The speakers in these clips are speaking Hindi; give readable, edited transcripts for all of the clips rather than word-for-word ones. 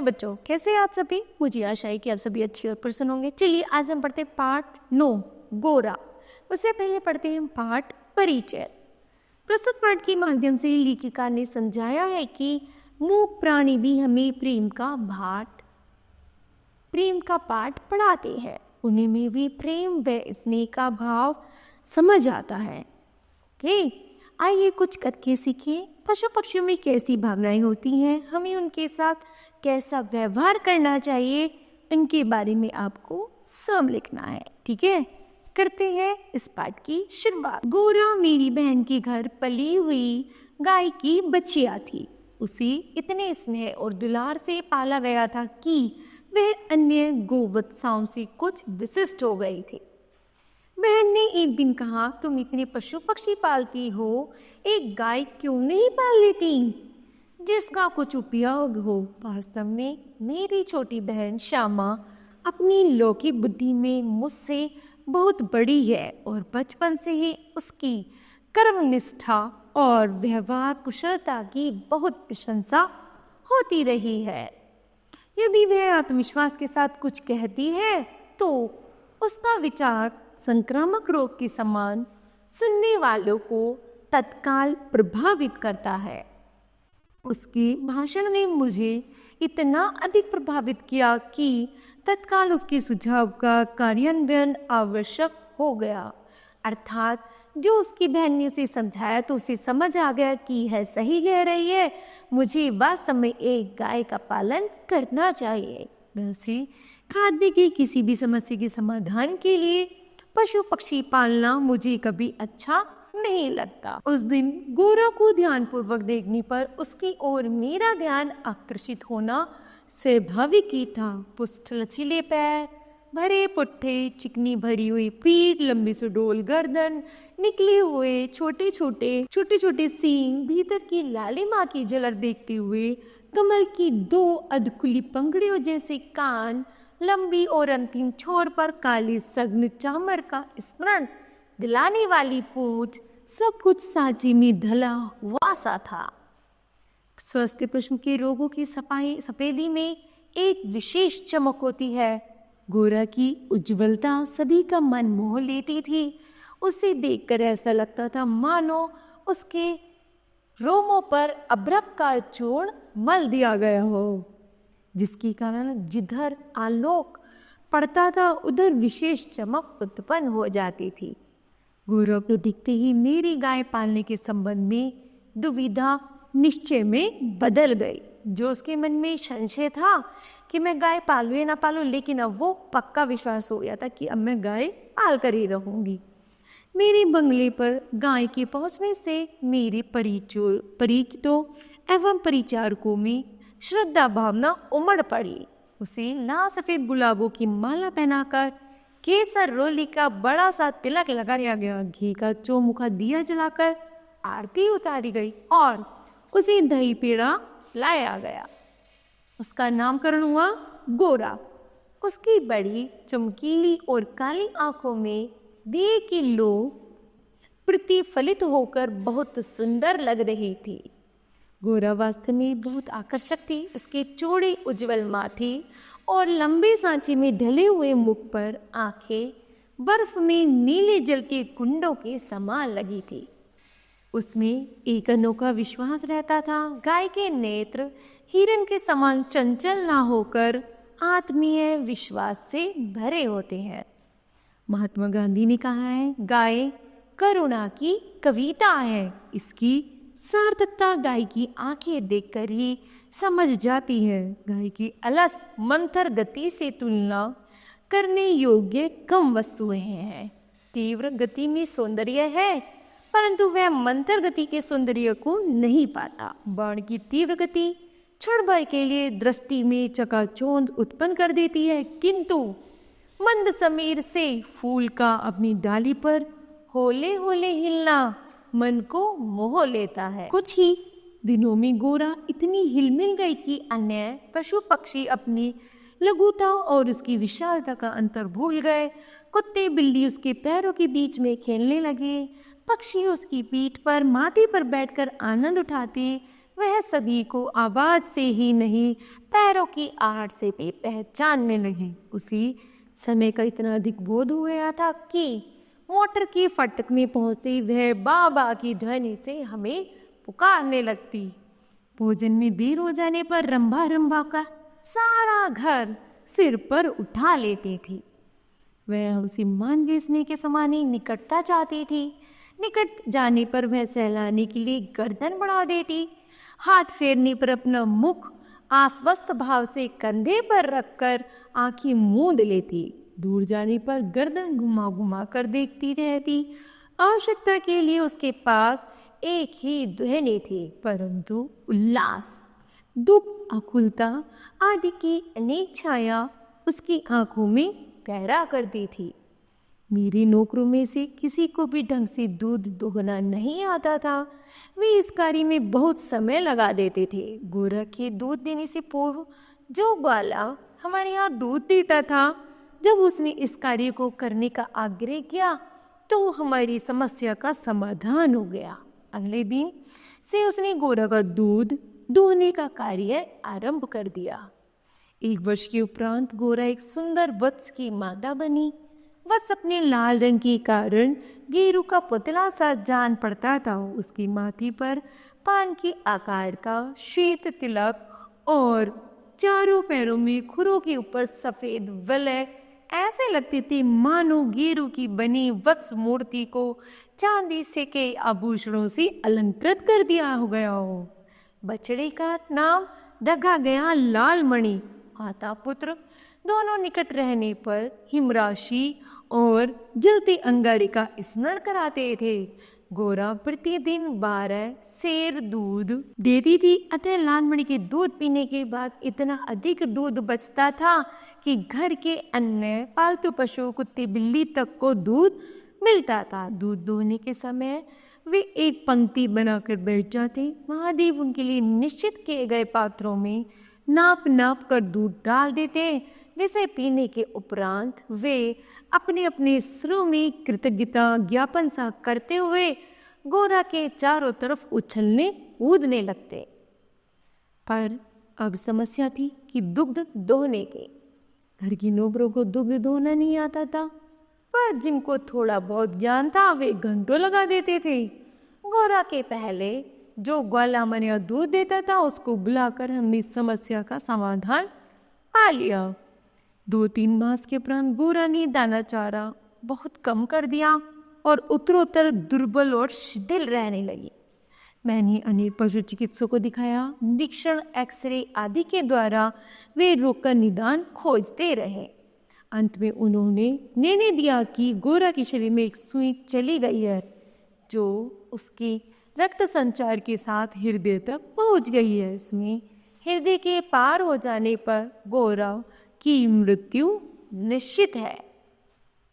बच्चों, कैसे हैं आप सभी? मुझे आशा है कि आप सभी अच्छे और प्रसन्न होंगे। चलिए आज हम पढ़ते हैं पाठ 9 गोरा। उससे पहले पढ़ते हैं पाठ परिचय। प्रस्तुत पाठ के माध्यम से लेखिका ने समझाया है कि मूक प्राणी भी हमें प्रेम का पाठ पढ़ाते हैं। उन्हीं में भी प्रेम व स्नेह का भाव समझ आता है। ओके, आइए कुछ करके सीखें। पशु पक्षियों में कैसी भावनाएं होती हैं, हमें उनके साथ कैसा व्यवहार करना चाहिए, इनके बारे में आपको सब लिखना है। ठीक है, करते हैं इस पाठ की शुरुआत। गोरा मेरी बहन के घर पली हुई गाय की बच्चिया थी। उसे इतने स्नेह और दुलार से पाला गया था कि वह अन्य गोवत्साओं से कुछ विशिष्ट हो गई थी। बहन ने एक दिन कहा, तुम इतने पशु पक्षी पालती हो, एक गाय क्यों नहीं पाल लेती जिसका कुछ उपयोग हो। वास्तव में मेरी छोटी बहन श्यामा अपनी लौकिक बुद्धि में मुझसे बहुत बड़ी है और बचपन से ही उसकी कर्मनिष्ठा और व्यवहार कुशलता की बहुत प्रशंसा होती रही है। यदि वह आत्मविश्वास के साथ कुछ कहती है तो उसका विचार संक्रामक रोग के समान सुनने वालों को तत्काल प्रभावित करता है। उसके भाषण ने मुझे इतना अधिक प्रभावित किया कि तत्काल उसके सुझाव का कार्यान्वयन आवश्यक हो गया। अर्थात जो उसकी बहन ने उसे समझाया तो उसे समझ आ गया कि यह सही कह रही है, मुझे वास्तव में एक गाय का पालन करना चाहिए। वैसे खाद्य की किसी भी समस्या के समाधान के लिए पशु पक्षी पालना मुझे कभी अच्छा नहीं लगता। उस दिन गोरा को ध्यानपूर्वक देखने पर उसकी ओर मेरा ध्यान आकर्षित होना स्वाभाविक ही था। पुष्ट लचीले पैर, भरे पुट्ठे, चिकनी भरी हुई पीठ, लंबी सुडौल गर्दन, निकले हुए छोटे छोटे सींग, भीतर की लालिमा की झलक देखते हुए कमल की 2 अधखुली पंखुड़ियों जैसे कान, लंबी और अंतिम छोर पर काली सघन चामर का स्मरण दिलाने वाली पूंछ, सब कुछ सांचे में ढला हुआ सा था। स्वस्थ पशु के रोगों की सफेदी में एक विशेष चमक होती है। गोरा की उज्ज्वलता सभी का मन मोह लेती थी। उसे देखकर ऐसा लगता था मानो उसके रोमों पर अभ्रक का चूर्ण मल दिया गया हो, जिसके कारण जिधर आलोक पड़ता था उधर विशेष चमक उत्पन्न हो जाती थी। गोरा को दिखते ही मेरी गाय पालने के संबंध में दुविधा निश्चय में बदल गई। जो उसके मन में संशय था कि मैं गाय पालूं या ना पालूं, लेकिन अब वो पक्का विश्वास हो गया था कि अब मैं गाय पाल कर ही रहूंगी। मेरे बंगले पर गाय के पहुंचने से मेरे परिचितों एवं परिचारकों में श्रद्धा भावना उमड़ पड़ी। उसे लाल सफेद गुलाबों की माला पहनाकर केसर रोली का बड़ा सा तिलक लगाया गया, घी का चौमुखा दिया जलाकर आरती उतारी गई और उसे दही पेड़ा लाया गया। उसका नामकरण हुआ गोरा। उसकी बड़ी चमकीली और काली आंखों में दिए की लो प्रतिफलित होकर बहुत सुंदर लग रही थी। गोरा वास्तव में बहुत आकर्षक थी। इसके चौड़े उज्जवल माथे और लंबे सांचे में ढले हुए मुख पर आंखें बर्फ में नीले जल के कुंडों के समान लगी थी। उसमें एक अनोखा विश्वास रहता था। गाय के नेत्र हिरण के समान चंचल ना होकर आत्मीय विश्वास से भरे होते हैं। महात्मा गांधी ने कहा है, गाय करुणा की कविता है। इसकी सार्थकता गाय की आंखें देखकर ही समझ जाती है। गाय की अलस मंथर गति से तुलना करने योग्य कम वस्तुएं हैं। तीव्र गति में सौंदर्य है, परंतु वह मंथर गति के सौंदर्य को नहीं पाता। बाण की तीव्र गति क्षण भर के लिए दृष्टि में चकाचौंध उत्पन्न कर देती है, किंतु मंद समीर से फूल का अपनी डाली पर होले होले हिलना मन को मोह लेता है। कुछ ही दिनों में गोरा इतनी हिलमिल गई कि अन्य पशु पक्षी अपनी लघुता और उसकी विशालता का अंतर भूल गए। कुत्ते बिल्ली उसके पैरों के बीच में खेलने लगे। पक्षी उसकी पीठ पर माथे पर बैठकर आनंद उठाते वह सभी को आवाज से ही नहीं, पैरों की आहट से भी पहचानने लगी। उसी समय का इतना अधिक बोध हो गया था कि मोटर की फटक में पहुंचते वह बाबा की ध्वनि से हमें पुकारने लगती। भोजन में देर हो जाने पर रंभा रंभा का सारा घर सिर पर उठा लेती थी। वह हमसे मान घिसने के समान ही निकटता चाहती थी। निकट जाने पर वह सहलाने के लिए गर्दन बढ़ा देती, हाथ फेरने पर अपना मुख आश्वस्त भाव से कंधे पर रखकर आंखें मूंद लेती, दूर जाने पर गर्दन घुमा घुमा कर देखती रहती। आवश्यकता के लिए उसके पास एक ही ध्वनि थी, परंतु उल्लास, दुख, आकुलता आदि की अनेक छाया उसकी आंखों में गहरा करती थी। मेरे नौकरों में से किसी को भी ढंग से दूध दोहना नहीं आता था। वे इस कार्य में बहुत समय लगा देते थे। गोरा के दूध देने से पूर्व जो ग्वाला हमारे यहाँ दूध देता था, जब उसने इस कार्य को करने का आग्रह किया तो हमारी समस्या का समाधान हो गया। अगले दिन से उसने गोरा का दूध दोहने का कार्य आरंभ कर दिया। 1 वर्ष के उपरांत गोरा एक सुंदर वत्स की माता बनी। वत्स अपने लाल रंग के कारण गेरू का पुतला सा जान पड़ता था। उसकी माथे पर पान के आकार का श्वेत तिलक और चारों पैरों में खुरों के ऊपर सफेद वलय ऐसे लगते थे मानो गेरू की बनी वत्स मूर्ति को चांदी से के आभूषणों से अलंकृत कर दिया हो गया हो। बछड़े का नाम रखा गया लाल मणि। माता पुत्र दोनों निकट रहने पर हिमराशि और जलते अंगारे का स्मरण कराते थे। गोरा प्रतिदिन 12 सेर दूध देती थी, अतः लालमणि के दूध पीने के बाद इतना अधिक दूध बचता था कि घर के अन्य पालतू पशु कुत्ते बिल्ली तक को दूध मिलता था। दूध दोहने के समय वे एक पंक्ति बनाकर बैठ जाते। महादेव उनके लिए निश्चित किए गए पात्रों में नाप नाप कर दूध डाल देते, जिसे पीने के उपरांत वे अपने अपने सुरों में कृतज्ञता ज्ञापन सा करते हुए गोरा के चारों तरफ उछलने कूदने लगते। पर अब समस्या थी कि दुग्ध दोहने के। घर की नौकरों को दुग्ध दोहना नहीं आता था, पर जिनको थोड़ा बहुत ज्ञान था वे घंटों लगा देते थे। गोरा के पहले जो ग्वाला मनिया दूध देता था उसको बुलाकर हमने इस समस्या का समाधान पा लिया। 2-3 मास के उपरांत गोरा ने दाना चारा बहुत कम कर दिया और उत्तरोत्तर दुर्बल और शिथिल रहने लगी। मैंने अनेक पशु चिकित्सकों को दिखाया। निरीक्षण, एक्सरे आदि के द्वारा वे रोग का निदान खोजते रहे। अंत में उन्होंने निर्णय दिया कि गोरा के शरीर में एक सुई चली गई है जो उसके रक्त संचार के साथ हृदय तक पहुंच गई है। इसमें हृदय के पार हो जाने पर गोरा की मृत्यु निश्चित है।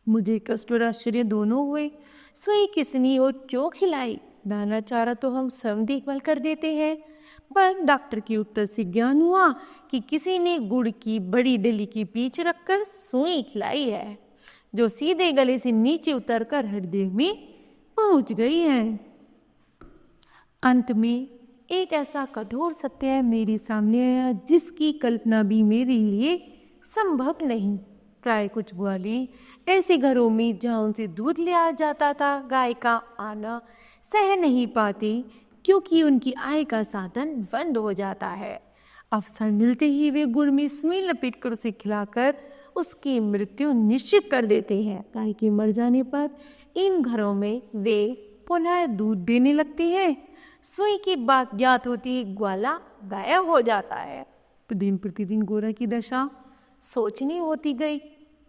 मुझे कष्ट और आश्चर्य दोनों हुए। सुई किसनी और क्यों खिलाई? दाना चारा तो हम स्वयं देखभाल कर देते हैं, पर डॉक्टर के उत्तर से ज्ञान हुआ कि किसी ने गुड़ की बड़ी डली की पीछ रखकर सुई खिलाई है, जो सीधे गले से नीचे उतरकर हृदय में पहुंच गई है। अंत में एक ऐसा कठोर सत्य मेरे सामने आया जिसकी कल्पना भी मेरे लिए संभव नहीं। प्राय कुछ ग्वाले ऐसे घरों में जहाँ उनसे दूध लिया जाता था, गाय का आना सह नहीं पाते क्योंकि उनकी आय का साधन बंद हो जाता है। अवसर मिलते ही वे गुड़ में सुई लपेटकर उसे खिलाकर उसकी मृत्यु निश्चित कर देते हैं। गाय के मर जाने पर इन घरों में वे पुनः दूध देने लगते हैं। सुई की बात ज्ञात होती ग्वाला गायब हो जाता है। दिन प्रतिदिन गोरा की दशा सोचनी होती गई।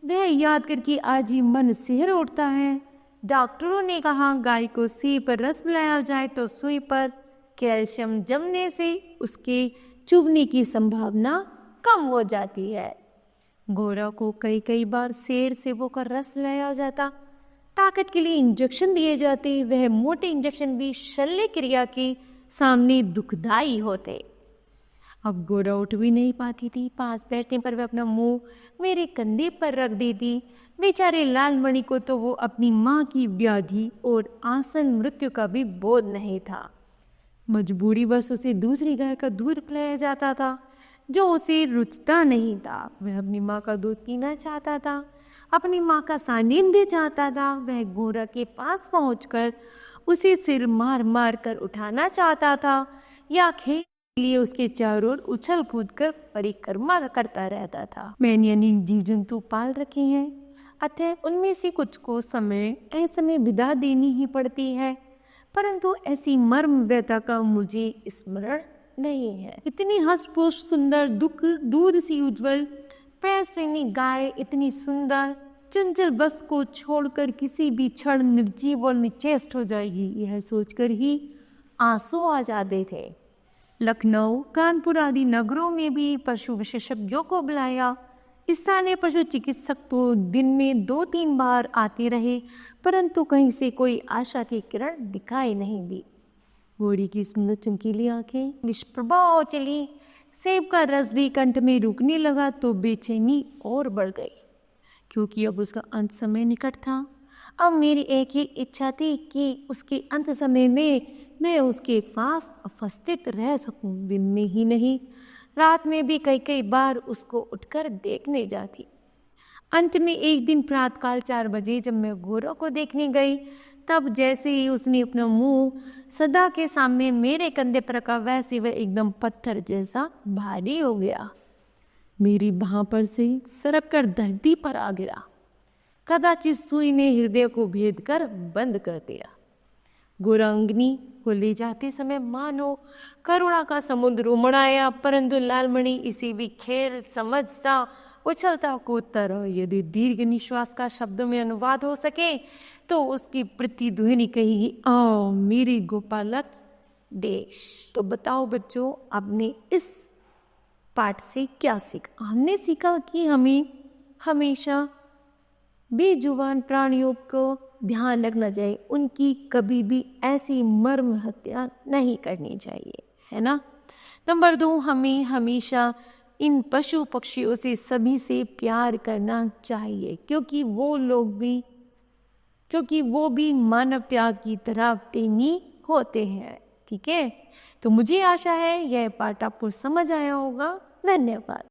वह याद करके आज ही मन सिहर उठता है। डॉक्टरों ने कहा गाय को सुई पर रस मिलाया जाए तो सुई पर कैल्शियम जमने से उसके चुभने की संभावना कम हो जाती है। गोरा को कई कई बार शेर सेबों का रस लाया जाता। ताकत के लिए इंजेक्शन दिए जाते। वह मोटे इंजेक्शन भी शल्य क्रिया के सामने दुखदाई होते। अब गोरा उठ भी नहीं पाती थी। पास बैठने पर वह अपना मुंह मेरे कंधे पर रख देती। बेचारे लालमणि को तो वो अपनी माँ की व्याधि और आसन मृत्यु का भी बोध नहीं था। मजबूरी बस उसे दूसरी गाय का दूध पिलाया जाता था जो उसे रुचता नहीं था। वह अपनी माँ का दूध पीना चाहता था, अपनी माँ का सानिध्य चाहता था। वह गोरा के पास पहुंचकर उसे सिर मार मार कर उठाना चाहता था या खेल के लिए उसके चारों ओर उछल कूद कर परिक्रमा करता रहता था। मैंने अनेक जीव जंतु पाल रखे हैं, अतः उनमें से कुछ को समय विदा देनी ही पड़ती है, परंतु ऐसी मर्म व्यथा का मुझे स्मरण नहीं है। इतनी हष्टपुष्ट सुंदर, दुख दूर सी उज्जवल, पैसिनी गाय इतनी सुंदर, चंचल बस को छोड़कर किसी भी क्षण निर्जीव और निश्चेष्ट हो जाएगी, यह सोचकर ही आंसू आ जाते थे। लखनऊ, कानपुर आदि नगरों में भी पशु विशेषज्ञों को बुलाया। स्थानीय पशु चिकित्सक तो दिन में 2-3 बार आते रहे, परंतु कहीं से कोई आशा की किरण दिखाई नहीं दी। घोड़ी की सुंदर चमकीली आंखें निष्प्रभाव चली। सेब का रस भी कंठ में रुकने लगा तो बेचैनी और बढ़ गई, क्योंकि अब उसका अंत समय निकट था। अब मेरी एक ही इच्छा थी कि उसके अंत समय में मैं उसके पास उपस्थित रह सकूं। दिन में ही नहीं, रात में भी कई कई बार उसको उठकर देखने जाती। अंत में एक दिन प्रातःकाल 4 बजे जब मैं गोरा को देखने गई, तब जैसे ही उसने अपना मुंह सदा के सामने मेरे कंधे पर रखा, वैसे वह एकदम पत्थर जैसा भारी हो गया। मेरी बाह पर से सरक कर धरती पर आ गिरा। कदाचित सुई ने हृदय को भेद कर बंद कर दिया। गोरांगनी को ले जाते समय मानो करुणा का समुद्र उमड़ आया, परंतु लालमणि इसी भी खेल समझता उछलता कूदता रहा। यदि दीर्घ निश्वास का शब्दों में अनुवाद हो सके तो उसकी प्रतिध्वनि कहेगी, आओ मेरी गोपालक देश। तो बताओ बच्चों, आपने इस पाठ से क्या सीखा? हमने सीखा कि हमें हमेशा बेजुबान प्राणियों को ध्यान रखना चाहिए, उनकी कभी भी ऐसी मर्म हत्या नहीं करनी चाहिए, है ना। नंबर 2, हमें हमेशा इन पशु पक्षियों से सभी से प्यार करना चाहिए, क्योंकि वो भी मानव त्याग की तरह प्रेमी होते हैं। ठीक है, तो मुझे आशा है यह पाठ आपको समझ आया होगा। धन्यवाद।